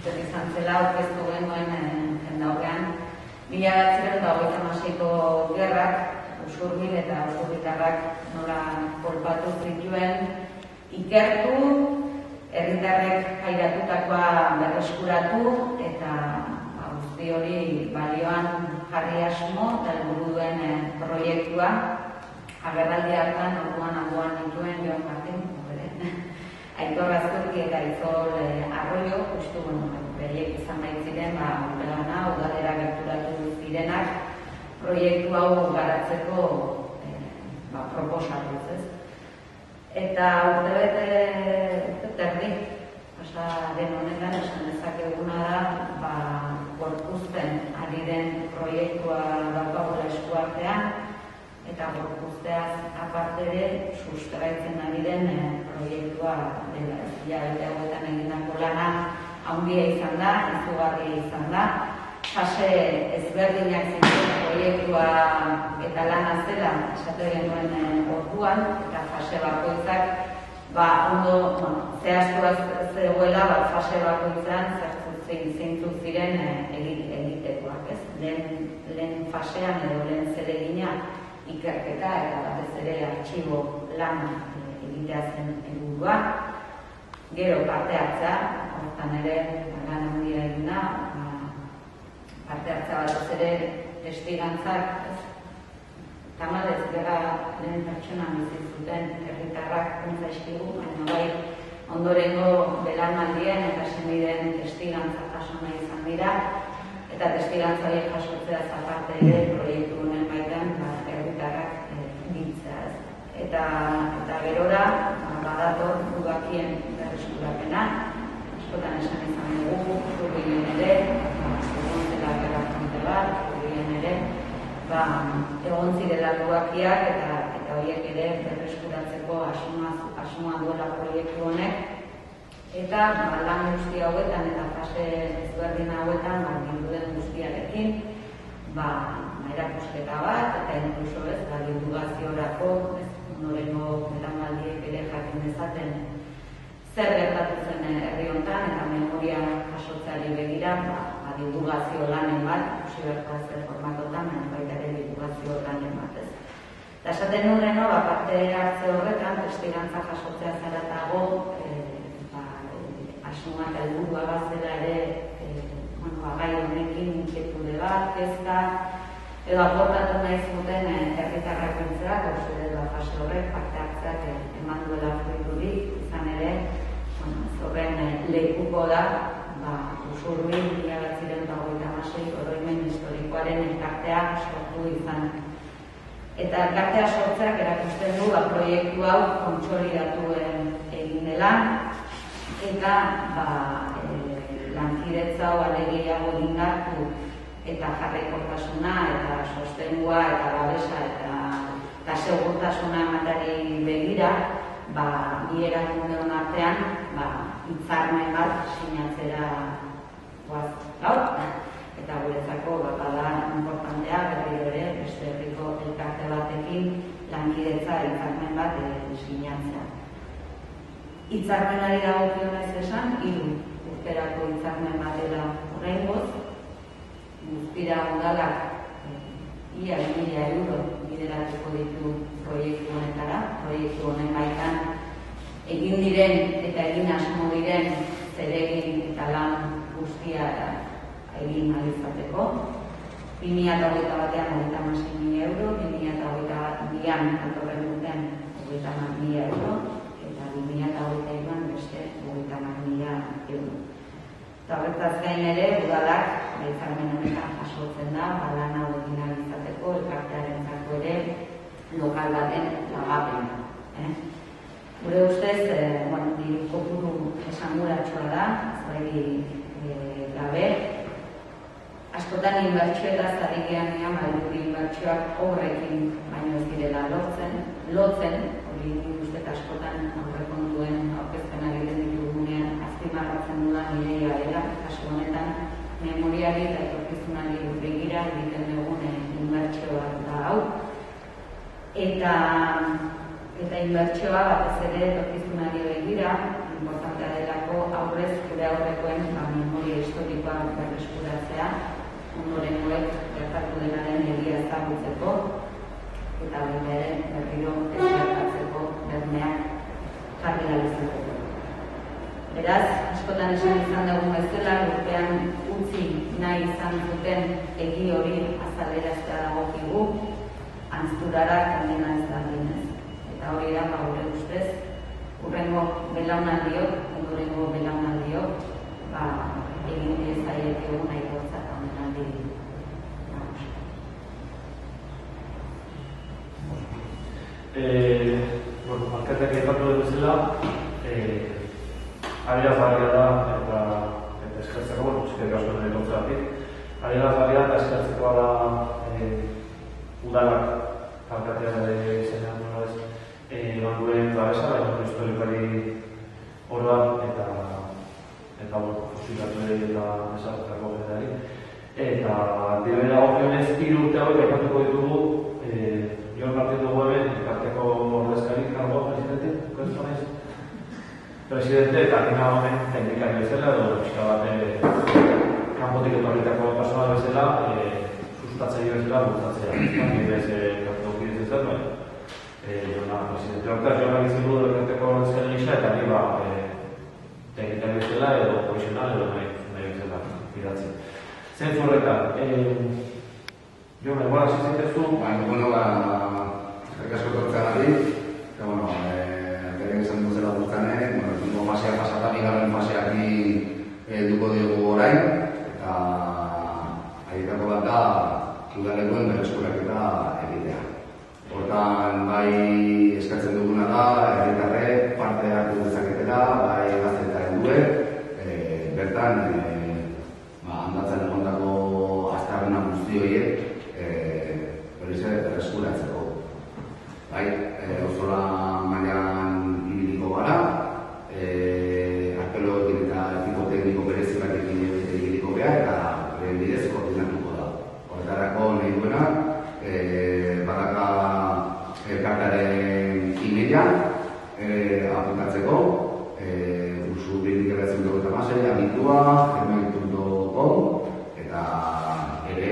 zer izan zela aurkeztu genuen jendaurrean 1926ko gerrak Usurbil eta usurbiltarrak nola kolpatu zituen ikertu, herritarrek jairatutakoa berreskuratu eta guzti hori balioan jarri asmo eta helburu duen proiektua. Agerraldi hartan orduan nituen Jon Martin, Aitor Azkurki eta Izol Arroyo, justu bereiek izan baitziren Urpelana, udalera gerturatu zirenak, proiektu hau garatzeko proposatuz, ez? Eta urte terdi, pasaren honetan esan dezakeguna da, gorpuzten ari den proiektua daukagula eskuartean, eta gorpuzteaz aparte ere sustraitzen ari den proiektua dela. Hilabete hauetan egindako lana handia izan da, izugarria izan da, fase ezberdinak zintzen proiektua eta lana zela esate genuen orduan, eta fase bakoitzak ondo zehaztuaz zegoela fase bakoitzan zeintzuk ziren egitekoak, ez? Lehen fasean edo lehen zeregina ikerketa eta batez ere artxibo lana egitea zen helburua. Gero parte hartzea, hortan ere lan handia egin da, parte hartzea batez ere testigantzak, tamalez gerra lehen pertsona bizi zuten herritarrak kontzaizkigu, baina bai ondorengo belaunaldien eta senideen testigantza jaso nahi izan dira, eta testigantza horiek jasotzea aparte ere proiektu honen baitan herritarrak biltzea. Eta gerora badator udakien berreskurapena, askotan esan izan dugu, Urbilen ere, egon zirela lubakiak eta horiek ere berreskuratzeko asmoa duela proiektu honek, eta lan guzti hauetan eta fase ezberdin hauetan gilduden guztiarekin erakusketa bat eta inkluso divulgaziorako norengo belaunaldiek ere jakin dezaten zer gertatu zen herri honetan eta memoria jasotzeari begira divulgazio lanen bat, ikusi bertaz formatotan, baita ere divulgazio lanen bat, ez. Eta esaten nuen, parte hartze horretan, testigantza jasotzea zaratago, asmoa eta helburua bazela ere, gai honekin inkietude bat, kezka, edo aportatu nahi zuten herritarrak bintzeak, fase horrek, parte hartzeak eman duela fruiturik, izan ere, horren lekuko da, Usurbil 1926 oroimen historikoaren elkartea sortu izan. Eta elkartea sortzeak erakusten du proiektu hau kontsolidatu egin dela, eta lankidetza hau alegiago indartu eta jarraikortasuna eta sostengua eta babesa eta segurtasuna ematari begira, bi erakundeon artean hitzarmen bat sinatzera goaz gaur, eta guretzako bada importantea berriro ere beste herriko elkarte batekin lankidetza hitzarmen bat sinatzea. Hitzarmenari dagokionez esan, 3 urterako hitzarmen bat dela oraingoz, guztira udalak ia 2.000 euro bideratuko ditu proiektu honetara, proiektu honen baitan egin diren eta egin asmo diren zeregin eta lan guztia egin alizateko. 2021an 36.000 euro, 2022an datorren urtean 30.000 euro, eta 2022an beste 30.000 euro. Eta horretaz gain ere, udalak hitzarmen honetan jasotzen da, lan hau egin alizateko, elkartearentzako ere lokal baten lagapena. Gure ustez, diru kopuru esanguratsua da, zai gabe. Askotan inbertsioetaz ari geanean, inbertsioak horrekin baino ez direla lotzen, hori nik uste askotan aurrekontuen aurkezpen egiten ditugunean azpimarratzen dudan ideia dela, kasu honetan memoriari eta etorkizunari begira egiten dugun inbertsioa da hau. Eta inbertsioa batez ere etorkizunari begira, importantea delako aurrez gure aurrekoen memoria historikoa berreskuratzea, ondorengoek gertatu denaren egia ezagutzeko, eta berriro ez gertatzeko bermeak jarri ahal izateko. Beraz, askotan esan izan dugun bezala, urtean utzi nahi izan zuten egi hori azaleraztea dagokigu, anzturara kondena ez da ginez. Eta hori da, gure ustez, urrengo belaunaldiok, ondorengo belaunaldiok, egin diezaiekegu nahi gortza kondena Alkateak aipatu dut bezala, adierazgarria da eta eskertzeko, eskerrik asko nire gauzagatik, adierazgarria eta eskertzekoa da udalak alkatea izenean nola ez duen babesa, baina historikari oroan eta fusilatu eta desartako generari. Eta dibera gokionez, 3 urte hauek aipatuko ditugu Jon Martín dugu hemen, elkarteko ordezkari, kargo, presidente, presidente eta nina honen teknikari bezala, edo pixka bat kanpotik etorritako persona bezala, sustatzaile bezala bultzatzea. Gidez, elkarteko gidez ez zen, Jona, presidente hortaz, Jona gizien du elkarteko ordezkari gisa, eta ni teknikari bezala, edo profesional, edo nahi bezala idatzi. Zen zorretan, Jon, egoa hasi zaitezu? Bueno, eskerrik asko etortzeagatik, eta, bueno, berek esan duzela duztanek, bueno, fasea pasata, bigarren faseaki duko diogu orain, eta haietako bat da, udalekoen berreskuraketa egitea. Hortan, bai eskatzen duguna da, herritarrek parte hartu dezaketela, bai gazte eta helduek, bertan, handatzen egondako aztarrena guzti horiek, berreskuratzeko. Bai, auzola mailan ibiliko gara, arkeologik eta ekipo tekniko berezikatekin ibiliko gara, eta beren bidez koordinatuko da. Horretarako nahi duena, badaka elkartearen emaila apuntatzeko, ursu birdik abitua, gmail.com, eta ere,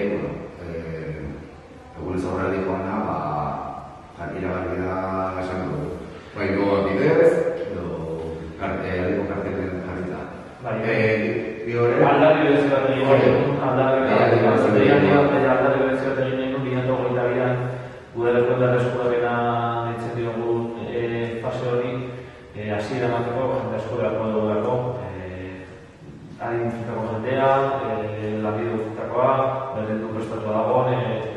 egunez aurrera dikoana, iragarri da esan dugu. Bai, gogoak bidez, edo aldeko kartelen jarrita. Aldari berezibat egin egin, aldari berezibat egin egin, bineto goita bian, udaleko eta reskurakena ditzen diogun fase hori, hasiera emateko, jende asko beharko dugulako, adintzutako jendea, lanbide guztitakoa, berdendu prestatua dagoen,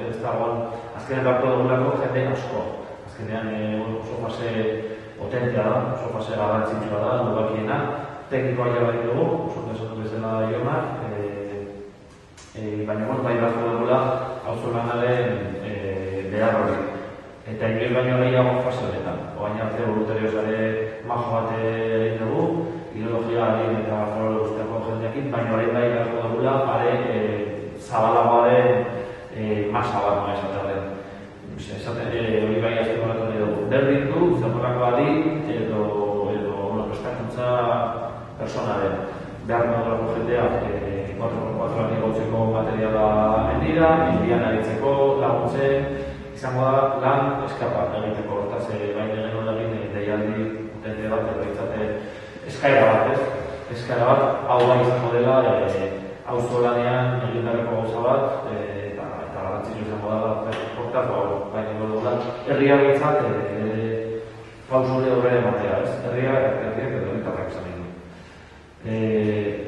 ez dagoen, azkenean beharko dugulako jende asko. Azkenean oso fase potentea da, oso fase garrantzitsua da, dugakiena, teknikoa jarri dugu, oso desatu bezala Jonak, baina bai beharko dugula auzolanaren behar hori. Eta inoiz baino gehiago fase honetan. Oain arte voluntarioz ere majo bat egin dugu, ideologiarekin eta forolo guztiako jendeakin, baina orain bai beharko dugula, zabalagoaren masa bat noa esatearen. Hori bai azteko bat hori dugu. Berdin du, zaporako adi, edo prestakuntza personaren. Behar modulako jendeak 4x4 negoziko materiala mendira, indian aritzeko, laguntzen, izango da lan eskapa egiteko hortaz baina genuen egin deialdi utente bat edo itzate eskaera bat ez. Eskaera bat hau bai izango dela auzo lanean egindareko gauza bat eta garrantzitsua izango da hortaz baina genuen da herria behitzat pausure horre ematea ez. Herriak edo herritarrak esan egin.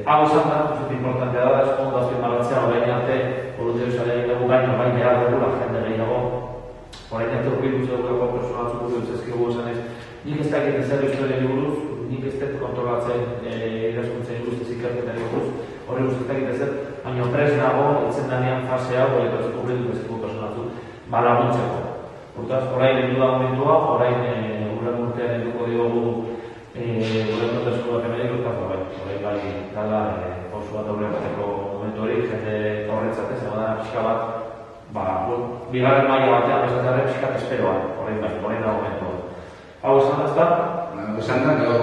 Hau esan da, zut importantea da, espondazio marratzea orain arte voluntarioa egin dugu baino bai behar dugula jende gehiago. Orain arte urbildu zegoelako persona batzuk dut ezkigu esan ez, nik ez dakit ezer historiari buruz, nik ez dut kontrolatzen idazkuntzen buruz ez ikerketari buruz, horri buruz ez dakit ezer, baina prest dago, itzen danean fase hau, eta ez urbildu ezkigu persona batzuk, balaguntzeko. Hortaz, orain heldu da momentua, orain urren urtean helduko diogu urren urtezko bat emedik, orain bai dala pausu bat aurre bateko momentu hori, jende horretzatez, da pixka bat, bigarren maila batean esatarren pixkat esperoan, orain da momentu. Hau esan da? Esan da, gero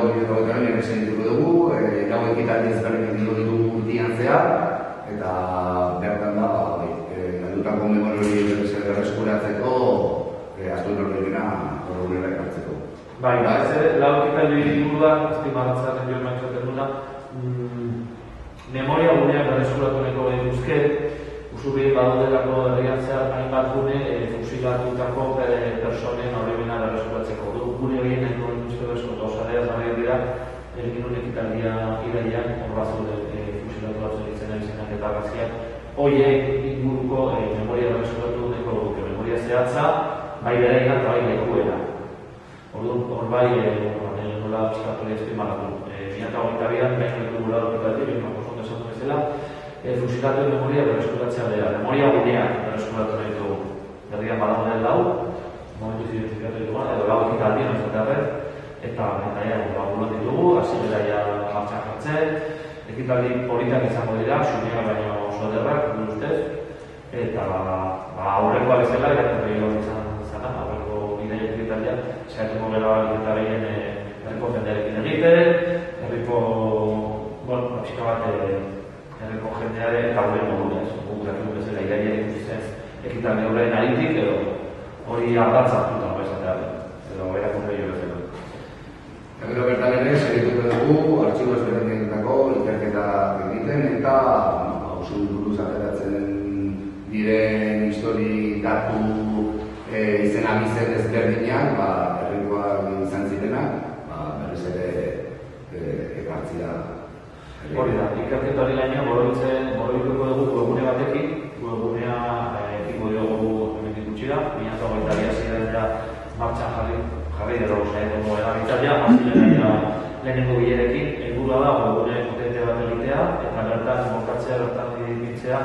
esan dituko dugu, gau ekitaldi ezberdin ditugu urtean zehar, ikertzea, eta bertan da, galdutako memoria hori berreskuratzeko, aztuen horregina horregunera ekartzeko. Bai, ez ere, lau ekitaldi inguruan, azpimarratzen joan maitzaten duna, memoria guneak berreskuratu nahiko dituzke, Usurbil badaudelako herrian zehar hainbat gune fusilatutako personen horreguna berreskuratzeko. Gune horien nahiko dituzke berreskuratu osadea zarriak dira, egin honek italdia iraian, horrazu fusilatu batzuk ditzen abizenak eta argazkiak, horiek inguruko memoria berreskuratu nahiko duke, memoria zehatza, bai bereina eta bai lekuera. Hor bai, nola psikatu ezpimarratu. 2022an, baina dugula dut baina oso ondo bezala, fusilatu memoria berreskuratzea dela. Memoria guneak berreskuratu nahi dugu. Berrian badagoen lau, momentu identifikatu ditugu, edo lau ekitaldien osatearren, eta buruan ditugu, hasi bera ja martxan jartzen, ekitaldi politak izango dira, xumeak baino oso ederrak, gure ustez, eta aurrekoa bezala, irakurri hori izan, aurreko bideak ekitaldia, saiatuko gara eta behien herriko jendearekin egiten, herriko, pixka bat, herriko jendearen eta horren modunez, guk bezala iraian ikusten ekitaldi horren aritik, edo hori ardatzatuta edo erakurri hori bezala. Gero bertan ere, segituko dugu, artxibo ezberdinetako ikerketak egiten eta oso buruz ateratzen diren histori datu izen abizen ezberdinak, herrikoak izan zirenak, berriz ere ekartzia. Hori da, ikerketa hori gaina borobituko dugu webgune batekin, webgunea ekingo diogu hemendik gutxira, 2022 hasieran martxan jarri edo saiatuko erabiltzailea, hasiera lehenengo bilerekin, helburua da webgune potente bat egitea eta bertan montatzea, bertan dibitzea,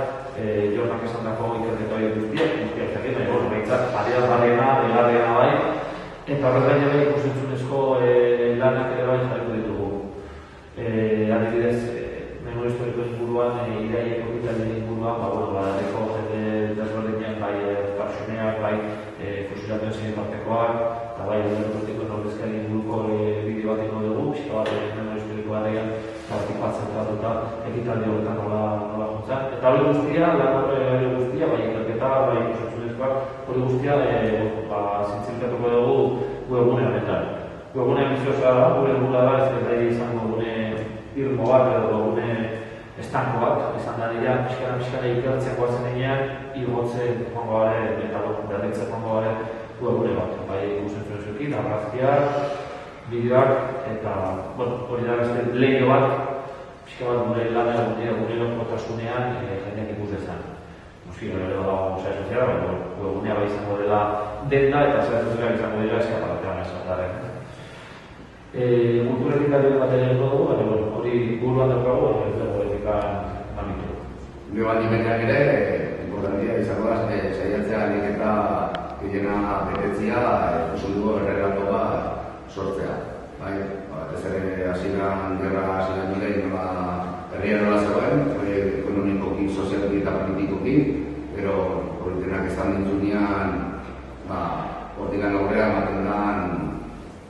Jornak esandako ikerketa hori guztiak zakin, baina behintzat adierazgarriena bai, eta horretan ere ikusentzunezko lanak ere bai jarriko ditugu. Adibidez, memoria historiko inguruan, iraieko ekitaldi inguruan, herriko jende desberdinak, bai pertsoneak, bai fusilatuen zein partekoak, eta bai politiko ordezkari inguruko bideo bat ingo dugu, pixka bat memoria historikoa degan, partipatzen tratuta ekitaldi horretan nola juntzan. Eta hori guztia, hori guztia, bai ikerketa, bai ikusentzunezkoak, hori guztia zintzilkatuko dugu webgune honetan. Webgune ambiziosa da, gure helburua da, ez da izango gune irmo bat edo gune estanko bat, izan da dira, pixkana ikertzen guazen enean, igotzen joango garen, eta berritzen joango garen webgune bat. Bai ikusentzunezkoekin, argazkiak, bideoak, eta hori da beste lehio bat, pixka bat gure lanera gure lokotasunean jendeak ikus dezan. Noski, gero dago zera soziala, baina webgunea bai izango dela denda eta zera soziala izango dela eskaparatean esataren. Kulturetik dut bat egin dugu, baina hori buruan daukagu, ez dugu egitekan namitu. Gure bat nimeneak ere, importantia izango da, saiatzea nik eta gehiena betetzia, oso dugu errelato bat sortzea. Ez ere hasieran gerra hasieran nire herria nola zegoen, ekonomikoki, sozialki eta politikoki, pero horretenak estan dintzunean, hortikan aurrera ematen den,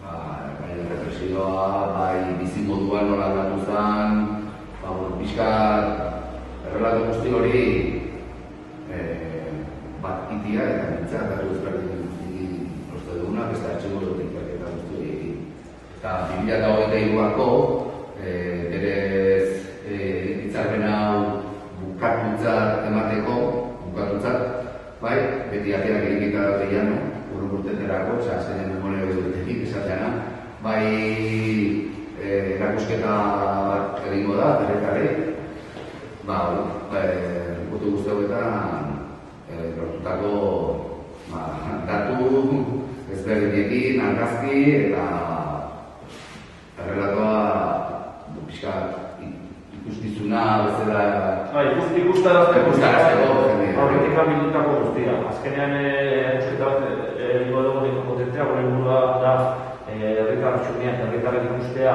bai represioa, bai bizimoduan nola aldatu zen, pixkat errelatu guzti hori bat itia eta nintzak datu ezberdin uste dugunak, ez da etxego dut ikerketa guzti hori. Eta 2023ako berez hitzarmen hau bukatutzat emateko, bai, beti ateak egikita dut urteterako, zeinen memoria bezutetik esateana, bai erakusketa bat egingo da, berrekarri, gutu guzti hauetan lortutako datu ezberdinekin, argazki eta errelatoa pixka ikuskizuna bezala... Ikustarazteko horretik bildutako guztia. Azkenean erakusketa bat egingo dugu niko potentea, gure burua da herritar txumiak, herritarren ikustea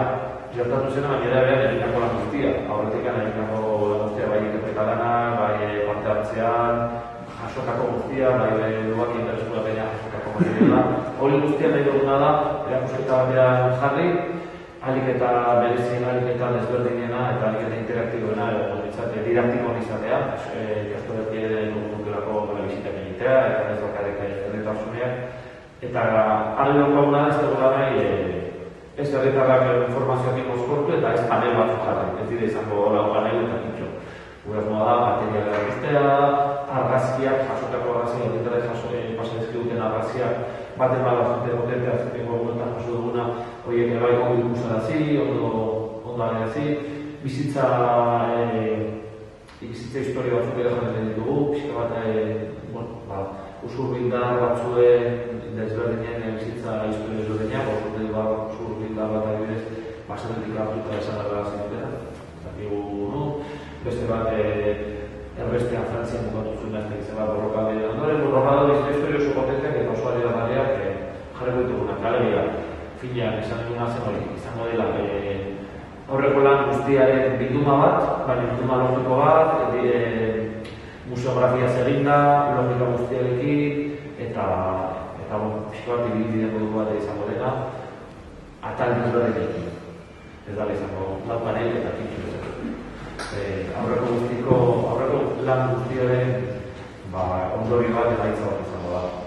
gertatu zena, baina ere behan egitako lan guztia. Horretik egitako lan guztia, bai ikerketa lanak, bai parte hartzean, jasotako guztia, bai duak interesurapenean jasotako materiala. Hori guztia nahi duguna da, erakusketa batean jarri, ahalik eta berezien, ahalik eta desberdinena eta ahalik eta interaktiboena edo didaktiko izatea, ikastoletik ere dutelako bisitak egitea eta ez bakarrik herritarsuneak. Eta argi daukaguna ez dagoela nahi ez herritarrak informazioak mozkortu eta ez panel batzuk jarri, ez dira izango panel eta kintxo. Gure asmoa da, materiala erakustea, argazkiak, jasotako argazkiak, internet pasa dizkiguten argazkiak, baten bada potentea azuteko guetan jaso duguna, horiek ebai ondo ikusarazi, ondo aderazi, bizitza historia batzuk ere jarretzen ditugu, pixka bat usurbildar batzuen desberdinen bizitza historia desberdinak, usurbildar bat adibidez, basenetik hartuta esan dara zinutena, beste bat erbestean Frantzian bukatu zuen azte izan bat borrokalde ondoren, borrokalde historia oso potenteak eta oso adierazgarriak jarriko ditugunak. Alegia, finean esan duguna zen hori, izango dela aurreko lan guztiaren bilduma bat, baina bilduma logiko bat, museografia eginda, logika guztiarekin, eta pixka bat ibilbideko dugu bat izango dena, atal desberdinekin. Ez dala izango, lau panel eta kintxu bezala. Aurreko lan guztiaren ondorio bat emaitza bat izango da.